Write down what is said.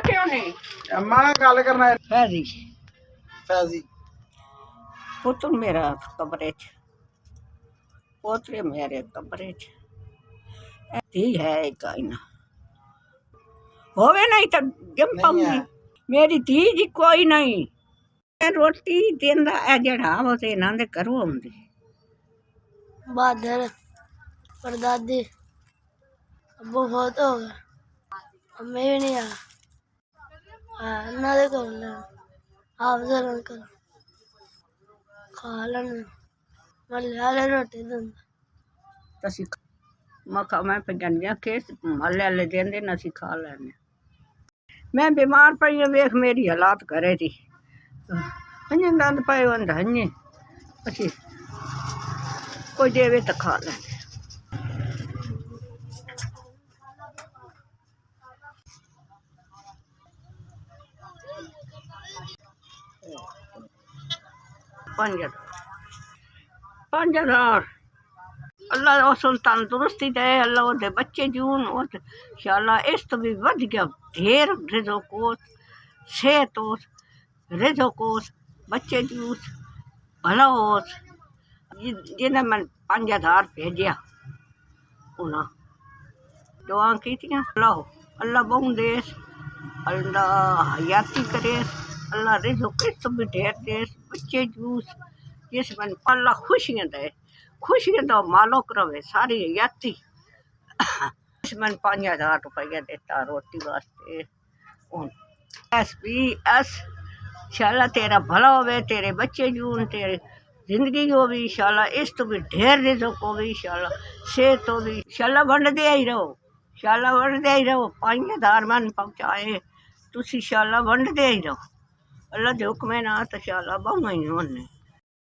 क्यों नहीं? अम्मा गल करना है। फैजी फैजी पुत्र मेरा कमरे च, पोतरे मेरे कमरे च, धी है एक आईना होवे नहीं तो जम पाऊंगी। मेरी धी जी कोई नहीं। रोटी देंदा है जड़ा वो ते इन्हां दे घरों आउंदी। बहादुर परदादी अब्बू बहुत हो गया, अम्मी भी नहीं आ ना दे कर ले आप जरा कर खा लेने मल्ले वाले रोटी देंदा ਅਸੀਂ ਮਖਾ ਮੈਂ ਪੰਜਾਂ ਕੇ ਮਹੱਲੇ ਵਾਲੇ ਦਿੰਦੇ ਨਾ ਅਸੀਂ ਖਾ ਲੈਣੇ। ਮੈਂ ਬਿਮਾਰ ਪਈ ਵੇਖ ਮੇਰੀ ਹਾਲਾਤ ਕਰੇ ਦੀ ਹੰਨੇ ਦੰਦ ਪਏ ਹੁੰਦਾ ਹੰਨੇ ਅਸੀਂ ਕੋਈ ਦੇਵੇ ਤਾਂ ਖਾ ਲੈਣੇ। पंज हजार अल्लाह उस तंदुरुस्ती दे, अल्लाह ओदे बच्चे जून इंशाअल्लाह इस तो भी वध गया ढेर रिज़्क़ होस सेहत होस रिज़्क़ होस बच्चे जूस भला होस। जिन्हें मैं 5000 भेजिया उन्हें दुआ कीतियां अल्लाह बहु देस अल्लाह हयाती करेस अल्लाह रिज़्क़ इस तो भी ढेर देस बच्चे जूस जिस मन अल्लाह खुशियां दे खुशियां दो मालिक रवे सारी हयाती। इस मन 5000 रुपया देता रोटी वास्ते एस भी एस इंशाअल्लाह तेरा भला होवे तेरे बच्चे जून तेरे जिंदगी हो भी इंशाअल्लाह इस तो भी ढेर रिज़्क़ हो भी इंशाअल्लाह सेहत हो भी इंशाअल्लाह वंडदे ही रहो इंशाअल्लाह वंडदे ही रहो 5000 मन पहुँचाए तुसी इंशाअल्लाह वंडदे ही रहो अल्लाह दे हुक्म ना तो इंशाअल्लाह बहु ही होने।